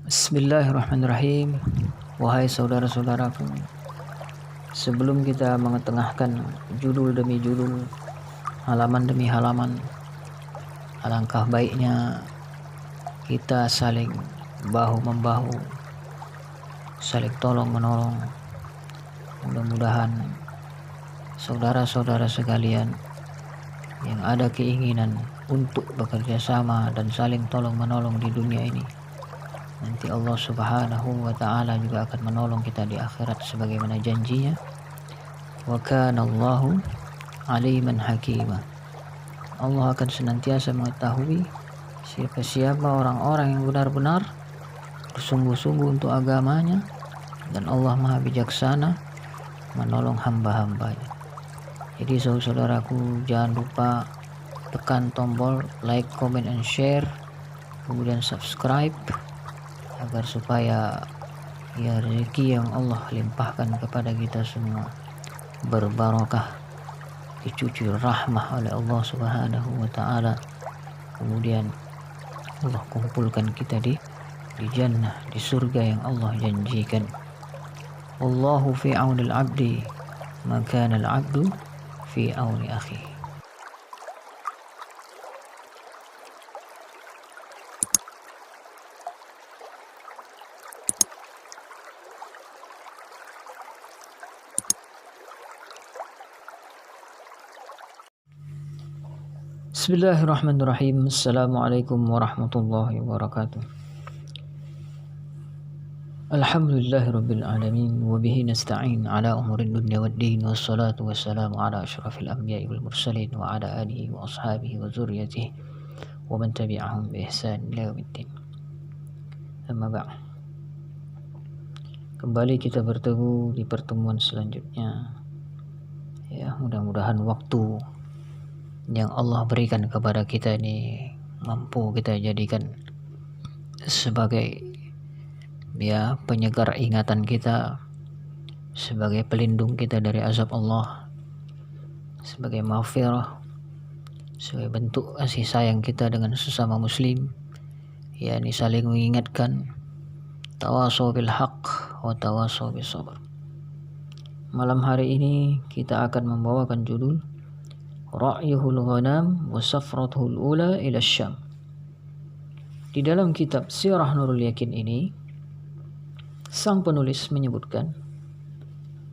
Bismillahirrahmanirrahim. Wahai saudara-saudaraku, sebelum kita mengetengahkan judul demi judul, halaman demi halaman, alangkah baiknya kita saling bahu-membahu, saling tolong-menolong. Mudah-mudahan saudara-saudara sekalian yang ada keinginan untuk bekerja sama dan saling tolong-menolong di dunia ini, nanti Allah Subhanahu wa ta'ala juga akan menolong kita di akhirat sebagaimana janjinya. Wa kana Allahu aliman hakima. Allah akan senantiasa mengetahui siapa-siapa orang-orang yang benar-benar bersungguh-sungguh untuk agamanya, dan Allah Maha Bijaksana menolong hamba-hambanya. Jadi saudaraku, jangan lupa tekan tombol like, comment, and share, kemudian subscribe, agar supaya rezeki yang Allah limpahkan kepada kita semua berbarokah, dicucur rahmah oleh Allah Subhanahu wa ta'ala. Kemudian Allah kumpulkan kita di jannah, di surga yang Allah janjikan. Allahu fi aunil abdi ma kana al-abdu fi auni akhi. Bismillahirrahmanirrahim. Assalamualaikum warahmatullahi wabarakatuh. Alhamdulillahirabbil alamin wa bihi nasta'in ala umurid dunya waddin, wassalatu wassalamu ala asyrafil anbiya'i wal mursalin wa ala alihi wa ashabihi wa dzurriyyatihi wa man tabi'ahum bi ihsan ila yaumiddin. Amma ba'd. Kembali kita bertemu di pertemuan selanjutnya. Ya, mudah-mudahan waktu yang Allah berikan kepada kita ini mampu kita jadikan sebagai penyegar ingatan kita, sebagai pelindung kita dari azab Allah, sebagai maghfirah, sebagai bentuk kasih sayang kita dengan sesama muslim, yakni saling mengingatkan, tawasaw bil haqq wa tawasaw bis sabr. Malam hari ini kita akan membawakan judul Ra'yuhul ghanam wa safratuhul ula ila Syam. Di dalam kitab Sirah Nurul Yakin ini, sang penulis menyebutkan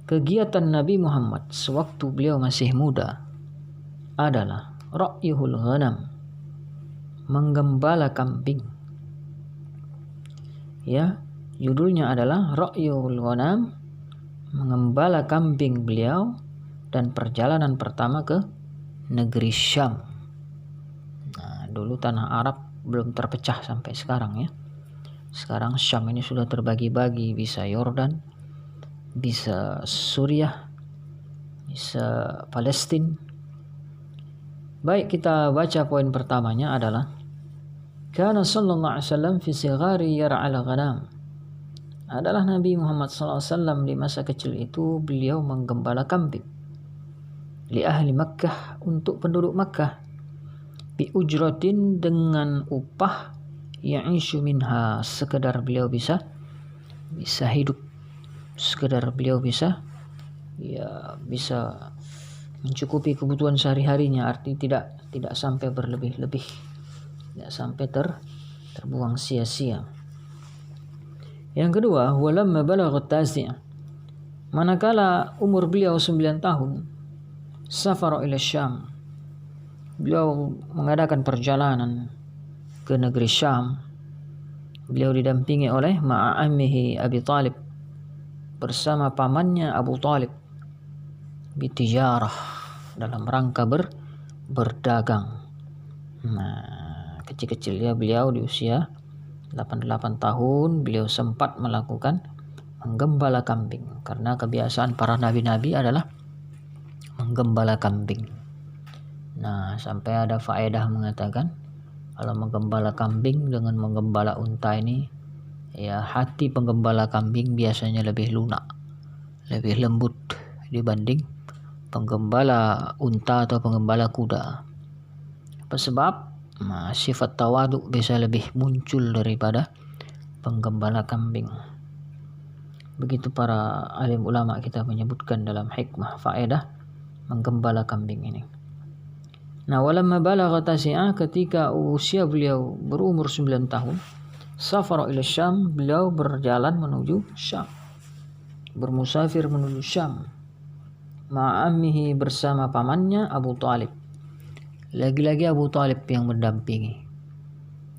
kegiatan Nabi Muhammad sewaktu beliau masih muda adalah ra'yuhul ghanam, menggembala kambing. Ya, judulnya adalah Ra'yuhul ghanam, mengembala kambing beliau dan perjalanan pertama ke negeri Syam. Nah, dulu tanah Arab belum terpecah sampai sekarang ya. Sekarang Syam ini sudah terbagi-bagi, bisa Yordan, bisa Suriah, bisa Palestina. Baik, kita baca poin pertamanya adalah Kana sallallahu alaihi wasallam fi sighari yar'al ghanam. Adalah Nabi Muhammad sallallahu alaihi wasallam di masa kecil itu beliau menggembala kambing. Li ahli Makkah, untuk penduduk Makkah, bi ujratin, dengan upah, ya'ishu minha, sekedar beliau bisa hidup, sekedar beliau bisa mencukupi kebutuhan sehari-harinya, arti tidak sampai berlebih-lebih, tidak sampai terbuang sia-sia. Yang kedua, walamma balaghat tasi', manakala umur beliau 9 tahun, safara ila Syam, beliau mengadakan perjalanan ke negeri Syam. Beliau didampingi oleh ma'amihi Abi Talib, bersama pamannya Abu Talib, bitijarah, dalam rangka berdagang. Nah, kecil-kecilnya beliau di usia 88 tahun beliau sempat melakukan menggembala kambing, karena kebiasaan para nabi-nabi adalah menggembala kambing. Nah, sampai ada faedah mengatakan kalau menggembala kambing dengan menggembala unta ini, ya, hati penggembala kambing biasanya lebih lunak, lebih lembut dibanding penggembala unta atau penggembala kuda. Apa sebab? Nah, sifat tawadu bisa lebih muncul daripada penggembala kambing. Begitu para alim ulama kita menyebutkan dalam hikmah faedah menggembala kambing ini. Nah, walamma balagha tasi'ah, ketika usia beliau berumur 9 tahun, safara ila Syam, beliau berjalan menuju Syam, bermusafir menuju Syam, ma'ammihi, bersama pamannya Abu Talib. Lagi-lagi Abu Talib yang mendampingi.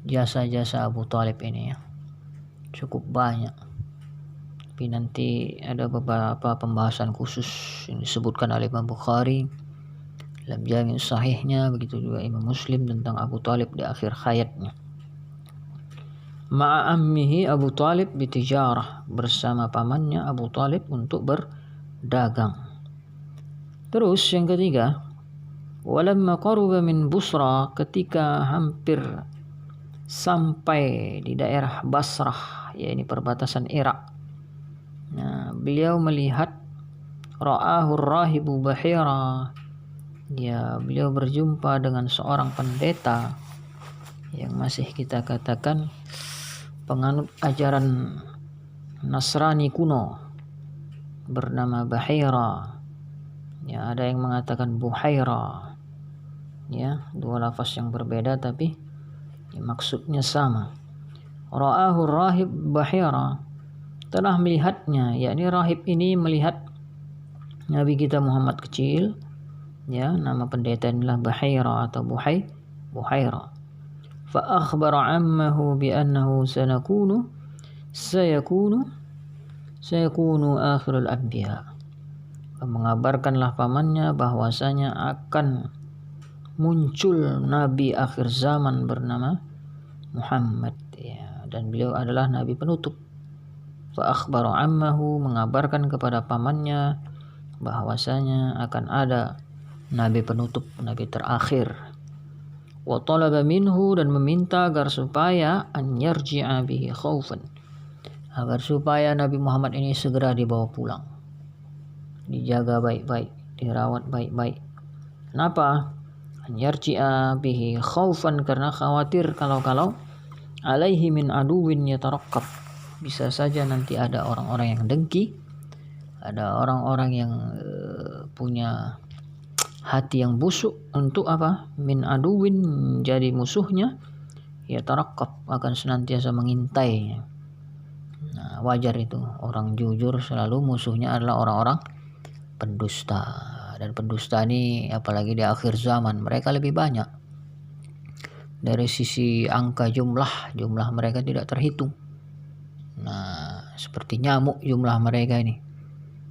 Jasa-jasa Abu Talib ini ya cukup banyak. Tapi nanti ada beberapa pembahasan khusus yang disebutkan oleh Imam Bukhari dalam Jami' Sahihnya, begitu juga Imam Muslim tentang Abu Talib di akhir hayatnya. Ma'ammihi Abu Talib bitijarah, bersama pamannya Abu Talib untuk berdagang. Terus yang ketiga, walamma qaruba min Busra, ketika hampir sampai di daerah Basrah, yaitu perbatasan Irak. Nah, beliau melihat ra'ahu rahibu Bahira, ya, beliau berjumpa dengan seorang pendeta yang masih kita katakan penganut ajaran Nasrani kuno, bernama Bahira. Ya, ada yang mengatakan Buhaira. Ya, dua lafaz yang berbeda tapi maksudnya sama. Ra'ahu rahib Bahira, telah melihatnya, yakni rahib ini melihat Nabi kita Muhammad kecil, ya, nama pendeta inilah Bahira atau Buhaira. Fa akhbara ammahu bi annahu sayakunu akhirul anbiya. Mengabarkanlah pamannya bahwasanya akan muncul nabi akhir zaman bernama Muhammad, ya, dan beliau adalah nabi penutup. Fa akhbara ammahu, mengabarkan kepada pamannya bahwasanya akan ada nabi penutup, nabi terakhir. Wa talaba minhu, dan meminta agar supaya an yarji'a bihi khaufan, agar supaya Nabi Muhammad ini segera dibawa pulang, dijaga baik-baik, dirawat baik-baik. Kenapa? An yarji'a bihi khaufan, karena khawatir kalau alaihi min aduwin yataraqqab, bisa saja nanti ada orang-orang yang dengki, ada orang-orang yang punya hati yang busuk untuk apa? Min aduwin, jadi musuhnya, yataraqqab, akan senantiasa mengintai. Nah, wajar itu, orang jujur selalu musuhnya adalah orang-orang pendusta. Dan pendusta ini apalagi di akhir zaman mereka lebih banyak. Dari sisi angka jumlah mereka tidak terhitung. Nah, seperti nyamuk jumlah mereka ini.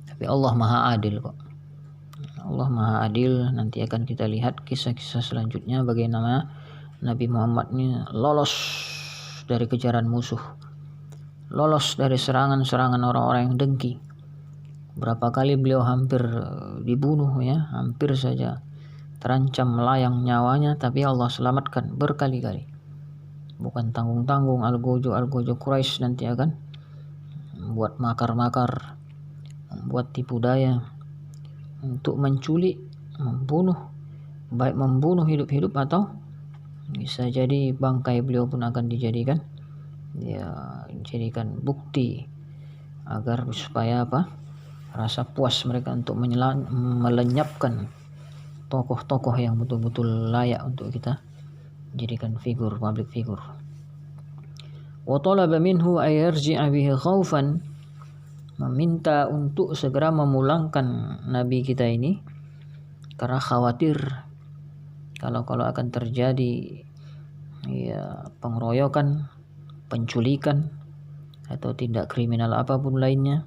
Tapi Allah Maha Adil kok. Allah Maha Adil. Nanti akan kita lihat kisah-kisah selanjutnya bagaimana Nabi Muhammad ini lolos dari kejaran musuh, lolos dari serangan-serangan orang-orang yang dengki. Berapa kali beliau hampir dibunuh, ya, hampir saja terancam melayang nyawanya, tapi Allah selamatkan berkali-kali. Bukan tanggung-tanggung Al-Gojo Quraisy nanti akan membuat makar-makar, membuat tipu daya untuk menculik, membunuh, baik membunuh hidup-hidup atau bisa jadi bangkai beliau pun akan dijadikan, ya, dijadikan bukti agar supaya apa? Rasa puas mereka untuk melenyapkan tokoh-tokoh yang betul-betul layak untuk kita jadikan figur, public figure. Wa talaba minhu ay yarji'a bihi khaufan, meminta untuk segera memulangkan nabi kita ini karena khawatir kalau akan terjadi, ya, pengeroyokan, penculikan atau tindak kriminal apapun lainnya,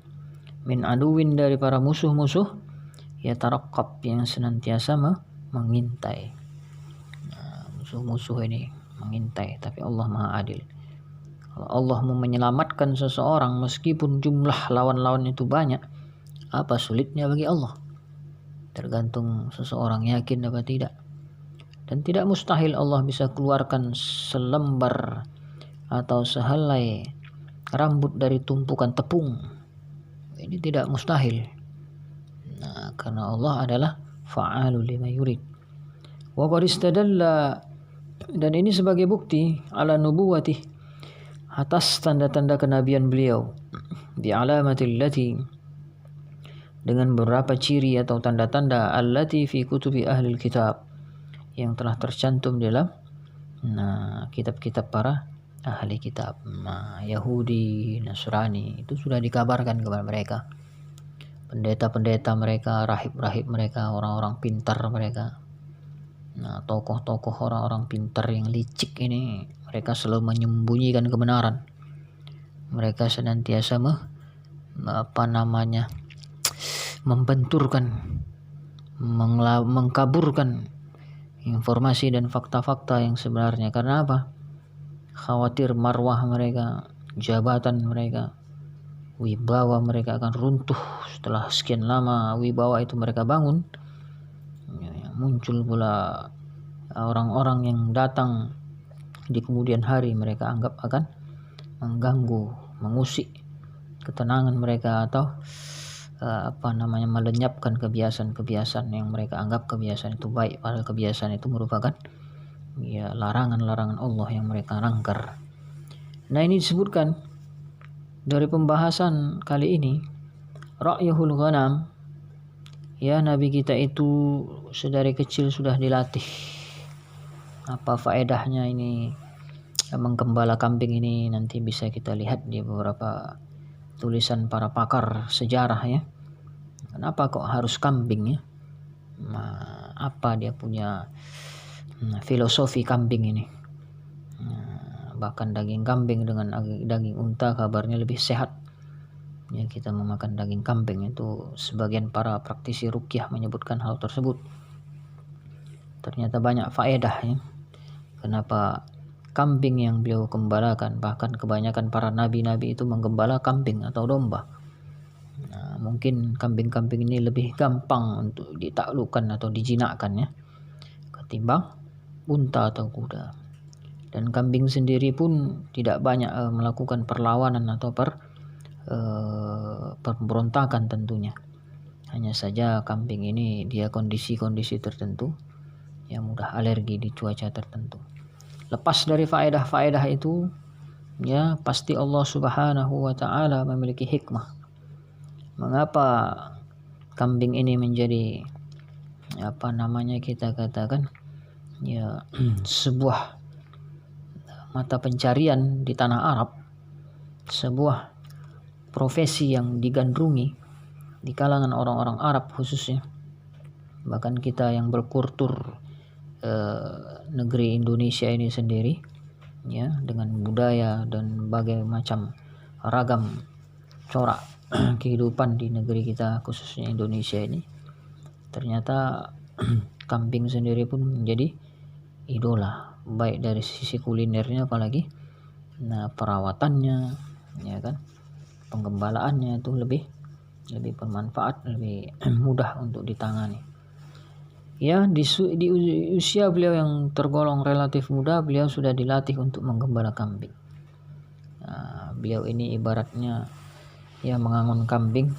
min aduwin, dari para musuh-musuh, ya, taraqqab, yang senantiasa mengintai. Nah, musuh-musuh ini mengintai, tapi Allah Maha Adil. Kalau Allah mau menyelamatkan seseorang meskipun jumlah lawan-lawan itu banyak, apa sulitnya bagi Allah? Tergantung seseorang yakin apa tidak. Dan tidak mustahil Allah bisa keluarkan selembar atau sehelai rambut dari tumpukan tepung. Ini tidak mustahil. Nah, karena Allah adalah fa'alu lima yurid. Wa qad istadalla, dan ini sebagai bukti ala nubuwatih, atas tanda-tanda kenabian beliau, bi alamatil lati, dengan beberapa ciri atau tanda-tanda allati fi kutubi ahli kitab, yang telah tercantum dalam kitab-kitab para ahli kitab. Yahudi, Nasrani itu sudah dikabarkan kepada mereka. Pendeta-pendeta mereka, rahib-rahib mereka, orang-orang pintar mereka. Tokoh-tokoh orang-orang pintar yang licik ini, mereka selalu menyembunyikan kebenaran. Mereka senantiasa membenturkan, mengkaburkan informasi dan fakta-fakta yang sebenarnya. Karena apa? Khawatir marwah mereka, jabatan mereka, wibawa mereka akan runtuh setelah sekian lama wibawa itu mereka bangun. Muncul pula orang-orang yang datang di kemudian hari, mereka anggap akan mengganggu, mengusik ketenangan mereka, atau melenyapkan kebiasaan-kebiasaan yang mereka anggap kebiasaan itu baik, padahal kebiasaan itu merupakan larangan-larangan Allah yang mereka langgar. Ini disebutkan dari pembahasan kali ini, ra'yuhul ghanam, Nabi kita itu sedari kecil sudah dilatih. Apa faedahnya ini menggembala kambing ini? Nanti bisa kita lihat di beberapa tulisan para pakar sejarah ya. Kenapa kok harus kambing ya? Apa dia punya filosofi kambing ini? Bahkan daging kambing dengan daging unta kabarnya lebih sehat. Kita memakan daging kambing itu, sebagian para praktisi ruqyah menyebutkan hal tersebut. Ternyata banyak faedah ya. Kenapa kambing yang beliau gembalakan, bahkan kebanyakan para nabi-nabi itu menggembala kambing atau domba. Mungkin kambing-kambing ini lebih gampang untuk ditaklukkan atau dijinakkan ya, ketimbang unta atau kuda. Dan kambing sendiri pun tidak banyak melakukan perlawanan atau pemberontakan tentunya. Hanya saja kambing ini dia kondisi-kondisi tertentu yang mudah alergi di cuaca tertentu. Lepas dari faedah-faedah itu ya, pasti Allah Subhanahu wa taala memiliki hikmah. Mengapa kambing ini menjadi kita katakan sebuah mata pencarian di tanah Arab, sebuah profesi yang digandrungi di kalangan orang-orang Arab khususnya. Bahkan kita yang berkultur negeri Indonesia ini sendiri ya, dengan budaya dan berbagai macam ragam corak kehidupan di negeri kita khususnya Indonesia ini, ternyata kambing sendiri pun menjadi idola, baik dari sisi kulinernya, apalagi perawatannya ya kan, penggembalaannya itu lebih bermanfaat, lebih mudah untuk ditangani. Ya, di usia beliau yang tergolong relatif muda, beliau sudah dilatih untuk menggembala kambing. Beliau ini ibaratnya mengangon kambing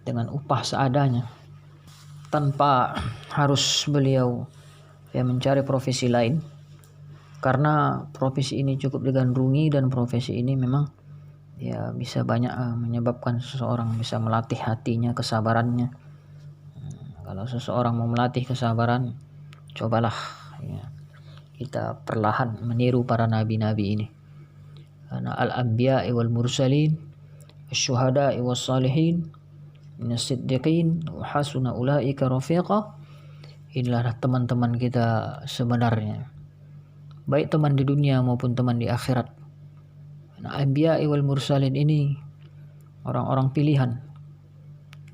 dengan upah seadanya, tanpa harus beliau mencari profesi lain, karena profesi ini cukup digandrungi, dan profesi ini memang bisa banyak menyebabkan seseorang bisa melatih hatinya, kesabarannya. Kalau seseorang mau melatih kesabaran, cobalah kita perlahan meniru para nabi-nabi ini. Karena al-anbiya'i wal mursalin, asy-syuhada'i was salihin, minas siddiqin, wa hasuna ulaika rafiqa. Inilah teman-teman kita sebenarnya, baik teman di dunia maupun teman di akhirat. Anbiya'i wal mursalin ini orang-orang pilihan,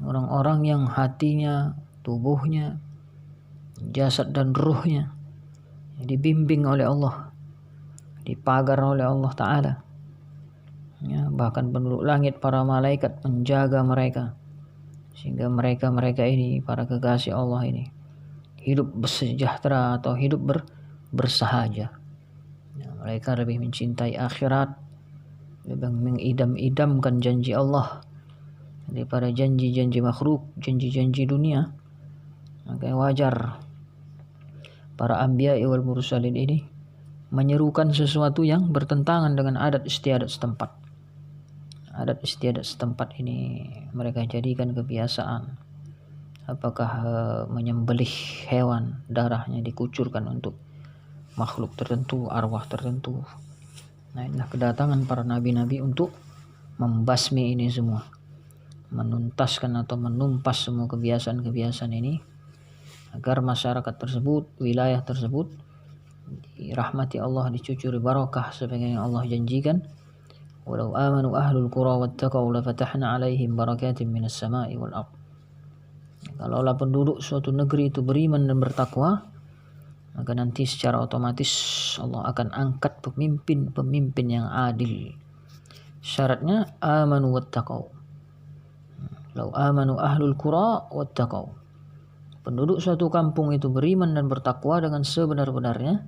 orang-orang yang hatinya, tubuhnya, jasad dan ruhnya dibimbing oleh Allah, dipagar oleh Allah Ta'ala. Bahkan penduduk langit, para malaikat menjaga mereka, sehingga mereka ini, para kekasih Allah ini, hidup bersejahtera atau hidup bersahaja. Mereka lebih mencintai akhirat, lebih mengidam-idamkan janji Allah daripada janji-janji makhluk, janji-janji dunia. Maka wajar para anbiya wal mursalin ini menyerukan sesuatu yang bertentangan dengan adat istiadat setempat. Adat istiadat setempat ini mereka jadikan kebiasaan. Apakah menyembelih hewan, darahnya dikucurkan untuk makhluk tertentu, arwah tertentu. Nah, inilah kedatangan para nabi-nabi untuk membasmi ini semua, menuntaskan atau menumpas semua kebiasaan-kebiasaan ini, agar masyarakat tersebut, wilayah tersebut dirahmati Allah, dicucuri barakah sebagaimana yang Allah janjikan. Walau amanu ahlul qura wattaqau lafatahna alaihim barakatim minas sama'i wal ardh. Kalaulah penduduk suatu negeri itu beriman dan bertakwa, maka nanti secara otomatis Allah akan angkat pemimpin yang adil. Syaratnya amanu wattaqau. Lau amanu ahlul qura wattaqau. Penduduk suatu kampung itu beriman dan bertakwa dengan sebenar-benarnya,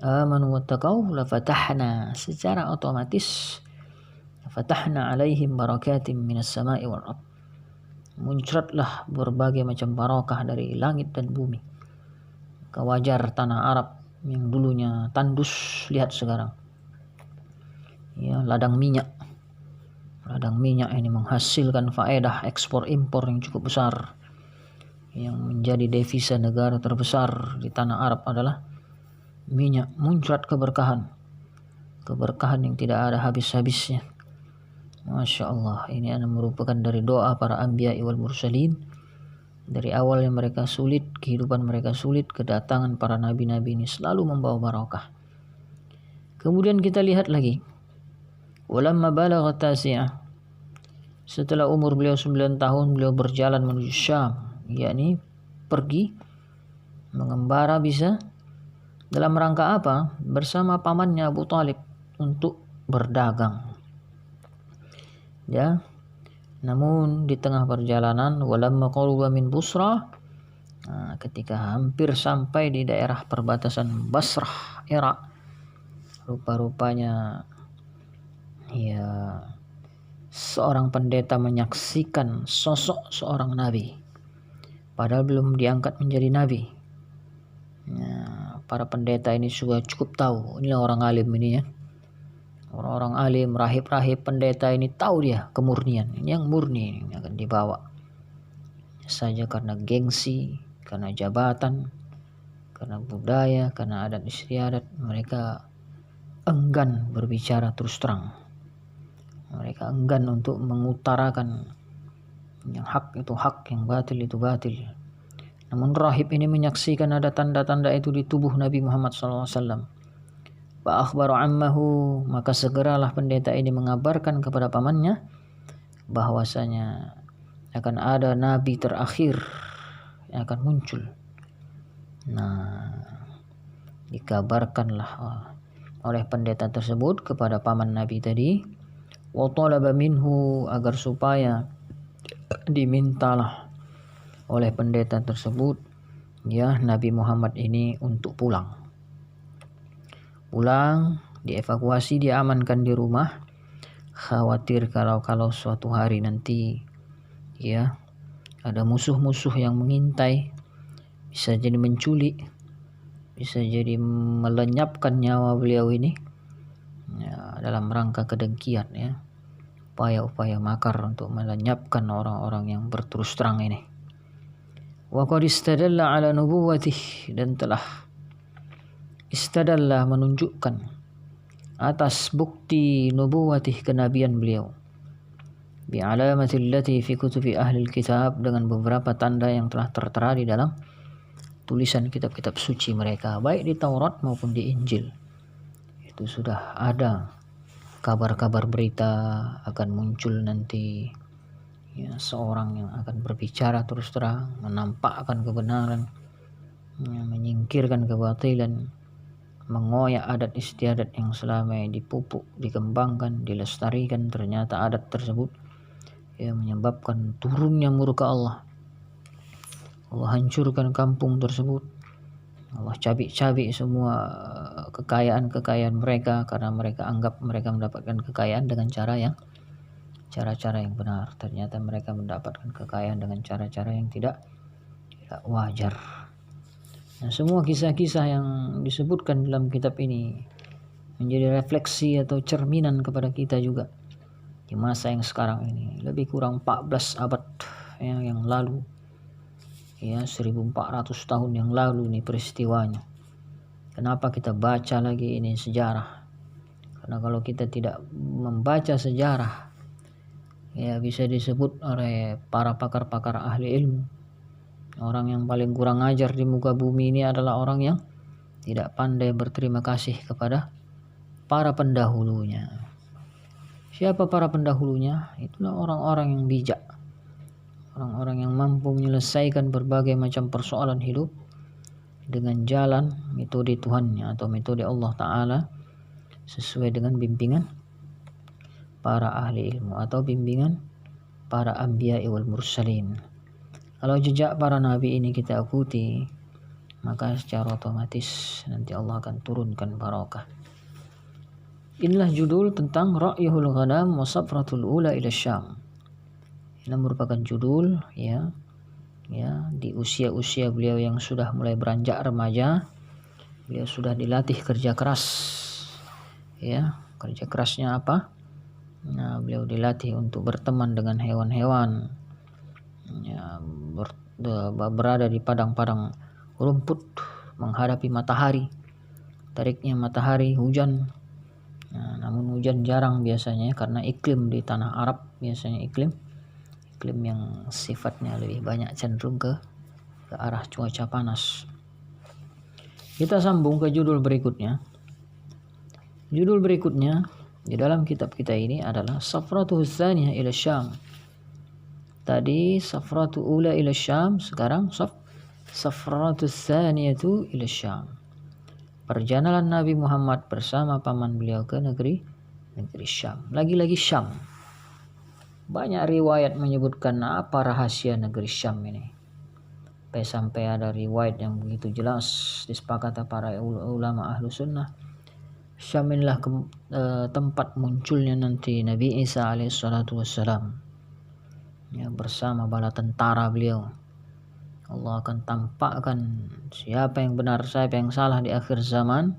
amanu wattaqau, lafatahna, secara otomatis fatahna alaihim barakatim minas sama'i wal ardh. Muncratlah berbagai macam barakah dari langit dan bumi. Kewajar tanah Arab yang dulunya tandus, lihat sekarang. Ya, ladang minyak. Ladang minyak ini menghasilkan faedah ekspor impor yang cukup besar. Yang menjadi devisa negara terbesar di tanah Arab adalah minyak. Muncrat keberkahan. Keberkahan yang tidak ada habis-habisnya. Masya Allah, ini merupakan dari doa para anbiya wal mursalin. Dari awal yang mereka sulit, kehidupan mereka sulit, kedatangan para nabi-nabi ini selalu membawa barakah. Kemudian kita lihat lagi, walamma balagha tasi'ah, setelah umur beliau 9 tahun, beliau berjalan menuju Syam, yakni pergi mengembara bisa dalam rangka apa? Bersama pamannya Abu Talib untuk berdagang. Ya, namun di tengah perjalanan, walamma qaruba min Busra, ketika hampir sampai di daerah perbatasan Basrah, Irak, rupa-rupanya ya seorang pendeta menyaksikan sosok seorang nabi, padahal belum diangkat menjadi nabi. Ya, para pendeta ini juga cukup tahu, inilah orang alim ini ya. Orang-orang alim, rahib-rahib, pendeta ini tahu dia kemurnian. Ini yang murni yang akan dibawa. Saja karena gengsi, karena jabatan, karena budaya, karena adat istiadat, mereka enggan berbicara terus terang. Mereka enggan untuk mengutarakan yang hak itu hak, yang batil itu batil. Namun rahib ini menyaksikan ada tanda-tanda itu di tubuh Nabi Muhammad SAW. Fa akhbaru ammahu, maka segeralah pendeta ini mengabarkan kepada pamannya bahwasanya akan ada nabi terakhir yang akan muncul. Nah, dikabarkanlah oleh pendeta tersebut kepada paman nabi tadi, wa talaba minhu, agar supaya dimintalah oleh pendeta tersebut ya Nabi Muhammad ini untuk pulang, dievakuasi, diamankan di rumah. Khawatir kalau suatu hari nanti ya ada musuh-musuh yang mengintai, bisa jadi menculik, bisa jadi melenyapkan nyawa beliau ini ya, dalam rangka kedengkian ya, upaya-upaya makar untuk melenyapkan orang-orang yang berterus terang ini. Wa qad istadalla ala nubuwwatihi, dan telah istadallah menunjukkan atas bukti nubuwatih, kenabian beliau, bi alamatil lati fi kutubi ahli kitab, dengan beberapa tanda yang telah tertera di dalam tulisan kitab-kitab suci mereka, baik di Taurat maupun di Injil. Itu sudah ada kabar-kabar berita akan muncul nanti ya, seorang yang akan berbicara terus terang, menampakkan kebenaran ya, menyingkirkan kebatilan, mengoyak adat istiadat yang selama ini dipupuk, dikembangkan, dilestarikan. Ternyata adat tersebut yang menyebabkan turunnya murka Allah. Allah hancurkan kampung tersebut. Allah cabik-cabik semua kekayaan-kekayaan mereka, karena mereka anggap mereka mendapatkan kekayaan dengan cara-cara yang benar. Ternyata mereka mendapatkan kekayaan dengan cara-cara yang tidak wajar. Nah, semua kisah-kisah yang disebutkan dalam kitab ini menjadi refleksi atau cerminan kepada kita juga di masa yang sekarang ini. Lebih kurang 14 abad yang lalu, 1400 tahun yang lalu ini peristiwanya. Kenapa kita baca lagi ini sejarah? Karena kalau kita tidak membaca sejarah, bisa disebut oleh para pakar-pakar ahli ilmu, orang yang paling kurang ajar di muka bumi ini adalah orang yang tidak pandai berterima kasih kepada para pendahulunya. Siapa para pendahulunya? Itulah orang-orang yang bijak, orang-orang yang mampu menyelesaikan berbagai macam persoalan hidup dengan jalan metode Tuhannya atau metode Allah Ta'ala, sesuai dengan bimbingan para ahli ilmu atau bimbingan para anbiya wal mursalin. Kalau jejak para nabi ini kita ikuti, maka secara otomatis nanti Allah akan turunkan barakah. Inilah judul tentang Ra'yuhul Ghanam wa Safratul Ula ila Syam. Ini merupakan judul di usia-usia beliau yang sudah mulai beranjak remaja. Beliau sudah dilatih kerja keras. Kerja kerasnya apa? Nah, beliau dilatih untuk berteman dengan hewan-hewan, berada di padang-padang rumput, menghadapi matahari, tariknya matahari, hujan. Nah, namun hujan jarang biasanya karena iklim di tanah Arab biasanya iklim yang sifatnya lebih banyak cenderung ke arah cuaca panas. Kita sambung ke judul berikutnya. Judul berikutnya di dalam kitab kita ini adalah Safratu Tsaniyah ila Syam. Tadi Safratu Ula ila Syam, sekarang Safratu Tsaniyatu ila Syam. Perjalanan Nabi Muhammad bersama paman beliau ke negeri Syam. Lagi-lagi Syam. Banyak riwayat menyebutkan apa rahasia negeri Syam ini. Sampai ada riwayat yang begitu jelas disepakati para ulama ahlu sunnah. Syam inilah tempat munculnya nanti Nabi Isa alaihissalatu wassalam, bersama bala tentara beliau. Allah akan tampakkan siapa yang benar, siapa yang salah di akhir zaman,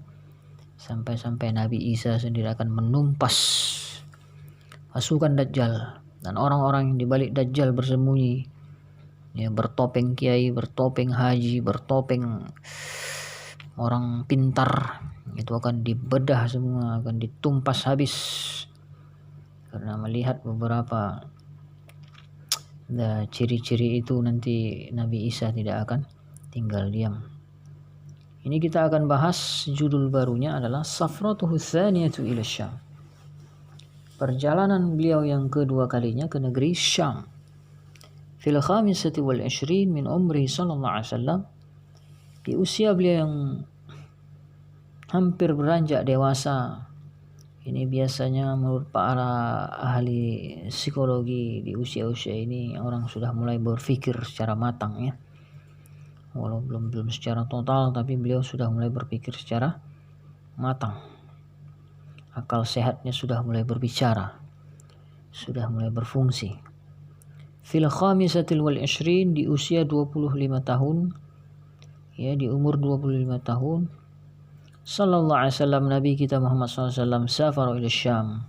sampai-sampai Nabi Isa sendiri akan menumpas pasukan Dajjal dan orang-orang yang dibalik Dajjal bersembunyi, bertopeng kiai, bertopeng haji, bertopeng orang pintar, itu akan dibedah semua, akan ditumpas habis. Karena melihat beberapa ciri-ciri itu, nanti Nabi Isa tidak akan tinggal diam. Ini kita akan bahas, judul barunya adalah Safratuhu Tsaniyatu ila Syam. Perjalanan beliau yang kedua kalinya ke negeri Syam. Fil khamisati wal 20 min umri sallallahu alaihi wasallam. Di usia beliau yang hampir beranjak dewasa. Ini biasanya menurut para ahli psikologi, di usia-usia ini orang sudah mulai berpikir secara matang ya. Walau belum secara total, tapi beliau sudah mulai berpikir secara matang. Akal sehatnya sudah mulai berbicara, sudah mulai berfungsi. Fil khamisatil wal 20, di usia 25 tahun, di umur 25 tahun, sallallahu alaihi wasallam, Nabi kita Muhammad SAW safar ila Syam,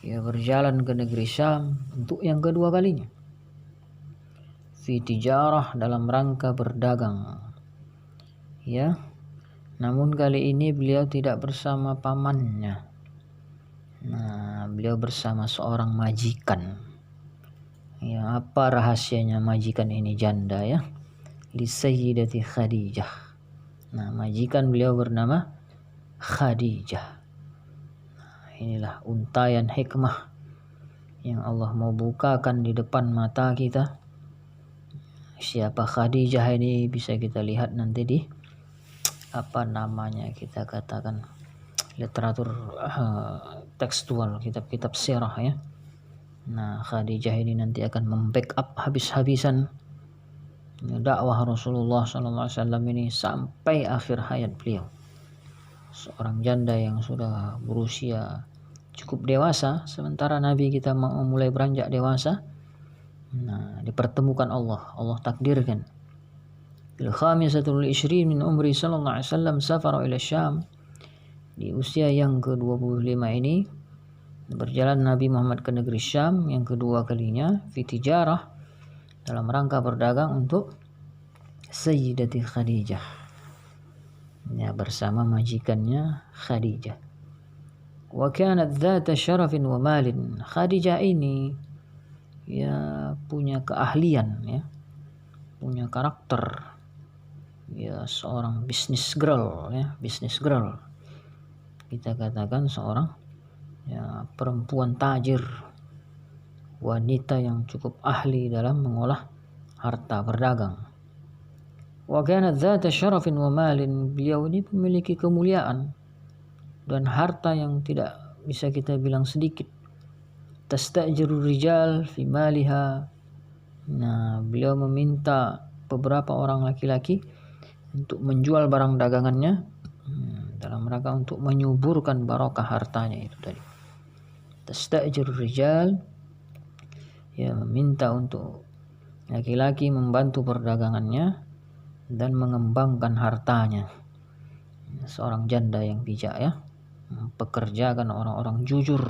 berjalan ke negeri Syam untuk yang kedua kalinya. Fi tijarah, dalam rangka berdagang. Namun kali ini beliau tidak bersama pamannya. Nah, beliau bersama seorang majikan. Apa rahasianya majikan ini janda ya? Li Sayyidati Khadijah. Nah, majikan beliau bernama Khadijah. Inilah untayan hikmah yang Allah mau bukakan di depan mata kita. Siapa Khadijah ini bisa kita lihat nanti di kita katakan literatur tekstual, kitab-kitab sirah ya. Nah, Khadijah ini nanti akan membackup habis-habisan dakwah Rasulullah SAW ini sampai akhir hayat beliau. Seorang janda yang sudah berusia cukup dewasa, sementara Nabi kita mulai beranjak dewasa. Nah, dipertemukan Allah takdirkan Al-khamisatul ishrin min umri sallallahu alaihi wasallam safara ila Syam. Di usia yang ke-25 ini berjalan Nabi Muhammad ke negeri Syam yang kedua kalinya, fi tijarah, dalam rangka berdagang untuk Sayyidati Khadijah, ya, bersama majikannya Khadijah. Wa kanat dzata syarafin wa malin. Khadijah ini ya punya keahlian, ya, punya karakter, ya, seorang bisnis girl, ya, bisnis girl. Kita katakan seorang, ya, perempuan tajir, wanita yang cukup ahli dalam mengolah harta berdagang. Wa kanat dzata syarafin wa malin. Beliau ini memiliki kemuliaan dan harta yang tidak bisa kita bilang sedikit. Tastajiru rijal fi maliha. Nah, beliau meminta beberapa orang laki-laki untuk menjual barang dagangannya dalam rangka untuk menyuburkan barokah hartanya itu tadi. Tastajiru rijal, ya, meminta untuk laki-laki membantu perdagangannya dan mengembangkan hartanya. Seorang janda yang bijak, ya, mempekerjakan orang-orang jujur.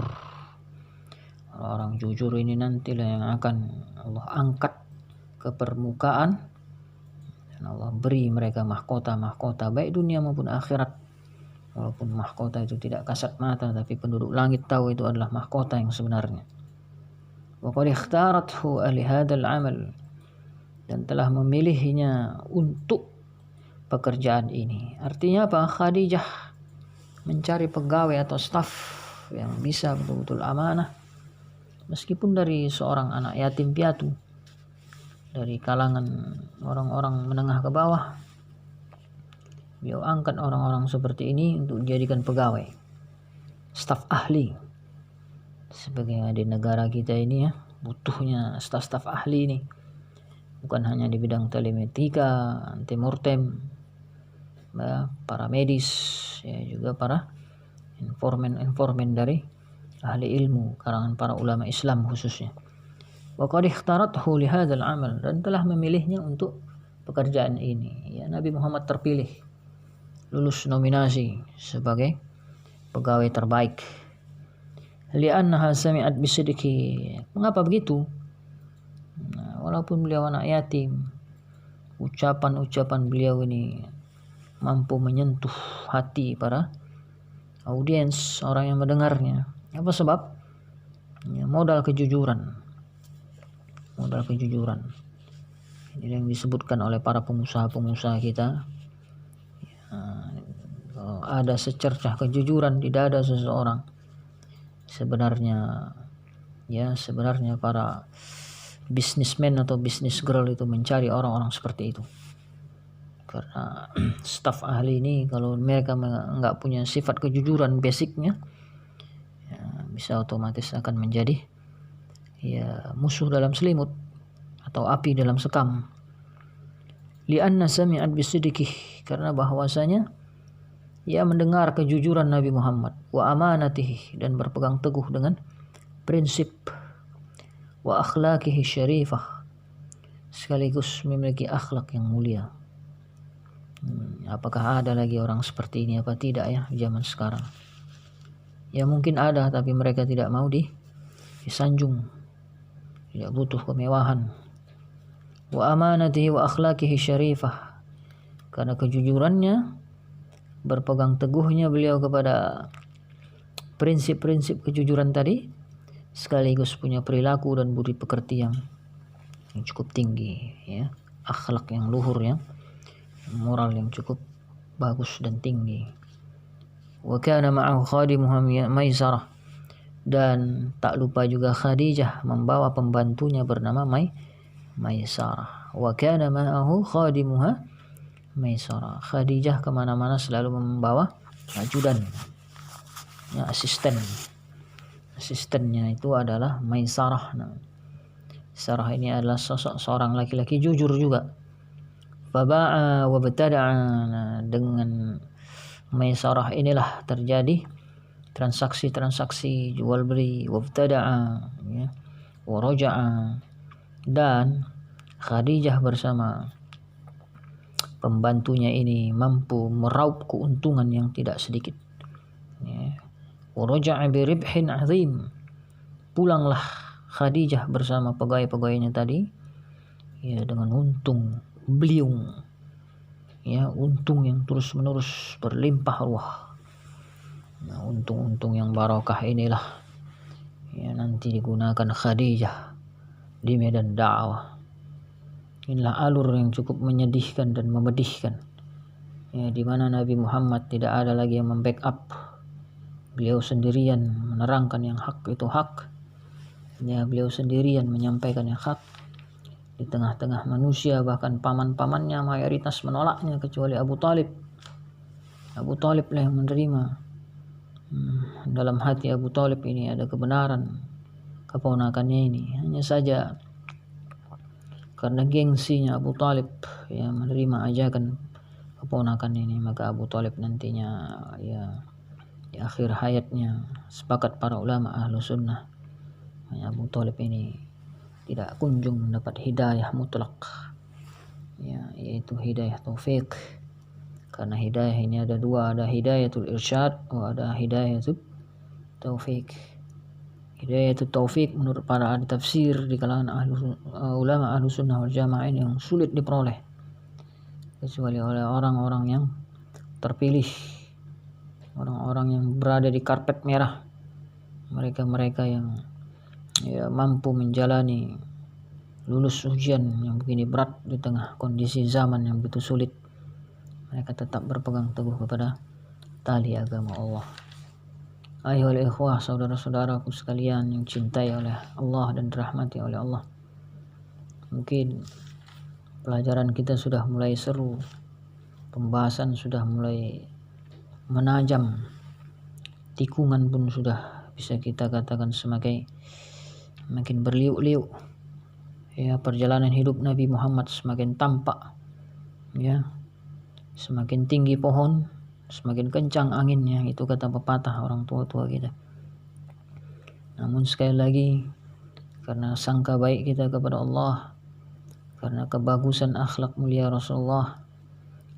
Orang-orang jujur ini nantilah yang akan Allah angkat ke permukaan dan Allah beri mereka mahkota-mahkota baik dunia maupun akhirat. Walaupun mahkota itu tidak kasat mata, tapi penduduk langit tahu itu adalah mahkota yang sebenarnya. Wa qad ikhtarathu ahli hadzal amal, dan telah memilihnya untuk pekerjaan ini. Artinya apa? Khadijah mencari pegawai atau staf yang bisa betul-betul amanah, meskipun dari seorang anak yatim piatu, dari kalangan orang-orang menengah ke bawah. Beliau angkat orang-orang seperti ini untuk dijadikan pegawai, staf ahli. Sebagai di negara kita ini, ya, butuhnya staf-staf ahli ini. Bukan hanya di bidang telemetrika, antemortem, ya, para medis, ya, juga para informan dari ahli ilmu, kalangan para ulama Islam khususnya. Wa qad ikhtarathu li hadzal amal, dan telah memilihnya untuk pekerjaan ini. Ya, Nabi Muhammad terpilih, lulus nominasi sebagai pegawai terbaik. Li'annaha sami'at bisidqi. Mengapa begitu? Nah, walaupun beliau anak yatim, ucapan-ucapan beliau ini mampu menyentuh hati para audiens, orang yang mendengarnya. Apa sebab? Ya, modal kejujuran. Ini yang disebutkan oleh para pengusaha-pengusaha kita. Ya, kalau ada secercah kejujuran di dada seseorang, sebenarnya para businessman atau business girl itu mencari orang-orang seperti itu. Karena staf ahli ini kalau mereka nggak punya sifat kejujuran basicnya, ya, bisa otomatis akan menjadi, ya, musuh dalam selimut atau api dalam sekam. Li'anna sami'at bisidqih, karena bahwasanya ia mendengar kejujuran Nabi Muhammad, wa amanatihi, dan berpegang teguh dengan prinsip, wa akhlaqihi syarifah, sekaligus memiliki akhlak yang mulia. Apakah ada lagi orang seperti ini apa tidak, ya, di zaman sekarang? Ya, mungkin ada, tapi mereka tidak mau disanjung, tidak butuh kemewahan. Wa amanatihi wa akhlaqihi syarifah, karena kejujurannya, berpegang teguhnya beliau kepada prinsip-prinsip kejujuran tadi, sekaligus punya perilaku dan budi pekerti yang cukup tinggi, ya, akhlak yang luhur, ya, moral yang cukup bagus dan tinggi. Wa kana ma'ahu khadimuha Maisarah, dan tak lupa juga Khadijah membawa pembantunya bernama Maisarah. Wa kana ma'ahu khadimuha Maisarah. Khadijah kemana-mana selalu membawa ajudan, ya, asistennya itu adalah Maisarah. Nah, Sarah ini adalah sosok seorang laki-laki jujur juga. Faba'a wa btada'a. Nah, dengan Maisarah inilah terjadi transaksi-transaksi jual beli, wa btada'a, ya, wa raja'a, dan Khadijah bersama pembantunya ini mampu meraup keuntungan yang tidak sedikit. Ya. Waraja'a biribhin azim. Pulanglah Khadijah bersama pegawai-pegawainya tadi, ya, dengan untung beliung, ya, untung yang terus-menerus berlimpah ruah. Nah, untung-untung yang barokah inilah ya nanti digunakan Khadijah di medan dakwah. Inilah alur yang cukup menyedihkan dan memedihkan, ya, di mana Nabi Muhammad tidak ada lagi yang membackup. Beliau sendirian menerangkan yang hak itu hak, ya, beliau sendirian menyampaikan yang hak. Di tengah-tengah manusia, bahkan paman-pamannya mayoritas menolaknya kecuali Abu Talib. Abu Talib lah yang menerima. Dalam hati Abu Talib ini ada kebenaran keponakannya ini. Hanya saja karena gengsinya Abu Talib, ya, menerima ajakan keponakan ini, maka Abu Talib nantinya, ya, di akhir hayatnya sepakat para ulama ahlu sunnah, Abu Talib ini tidak kunjung mendapat hidayah mutlak, ya, yaitu hidayah taufik. Karena hidayah ini ada dua, ada hidayatul irsyad, ada hidayatul taufik. Hidayatul taufik menurut para ahli tafsir di kalangan ulama ahlu sunnah wal jamaah ini yang sulit diperoleh kecuali oleh orang-orang yang terpilih, orang-orang yang berada di karpet merah, mereka-mereka yang, ya, mampu menjalani lulus ujian yang begini berat di tengah kondisi zaman yang begitu sulit. Mereka tetap berpegang teguh kepada tali agama Allah. Ayuhal ikhwah, saudara-saudaraku sekalian yang cintai oleh Allah dan dirahmati oleh Allah. Mungkin pelajaran kita sudah mulai seru, pembahasan sudah mulai menajam, tikungan pun sudah bisa kita katakan semakin berliuk-liuk. Ya, perjalanan hidup Nabi Muhammad semakin tampak, ya, semakin tinggi pohon, semakin kencang anginnya, itu kata pepatah orang tua-tua kita. Namun sekali lagi, karena sangka baik kita kepada Allah, karena kebagusan akhlak mulia Rasulullah,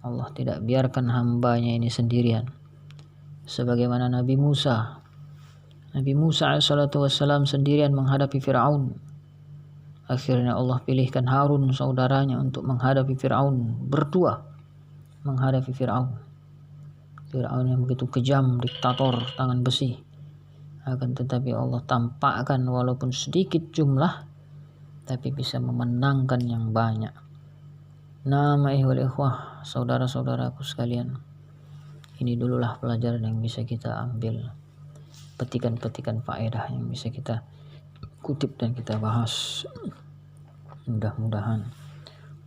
Allah tidak biarkan hambanya ini sendirian. Sebagaimana Nabi Musa alaihissalatu wassalam sendirian menghadapi Fir'aun. Akhirnya Allah pilihkan Harun saudaranya untuk menghadapi Fir'aun, berdua menghadapi Fir'aun yang begitu kejam, diktator tangan besi. Akan tetapi Allah tampakkan walaupun sedikit jumlah, tapi bisa memenangkan yang banyak. Nama ikhwah, saudara-saudaraku sekalian, ini dululah pelajaran yang bisa kita ambil, petikan-petikan faedah yang bisa kita kutip dan kita bahas. Mudah-mudahan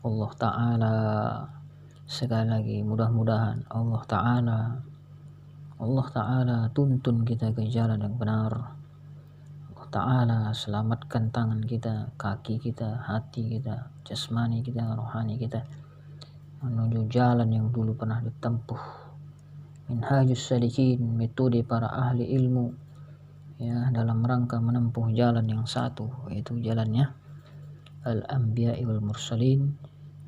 Allah Ta'ala, sekali lagi mudah-mudahan Allah Ta'ala tuntun kita ke jalan yang benar. Allah Ta'ala selamatkan tangan kita, kaki kita, hati kita, jasmani kita, rohani kita menuju jalan yang dulu pernah ditempuh. Minhajus salikin, metode para ahli ilmu, ya, dalam rangka menempuh jalan yang satu, yaitu jalannya al-anbiya'i wal mursalin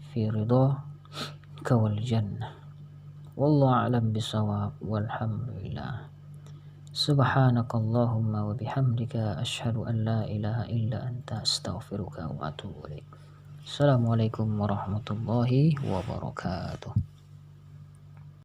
fi ridhaka wal jannah. Wallahu a'lam bisawab, walhamdulillah. Subhanakallahumma wa bihamdika asyhadu an la ilaha illa anta astaghfiruka wa atubu ilaik. Assalamualaikum warahmatullahi wabarakatuh.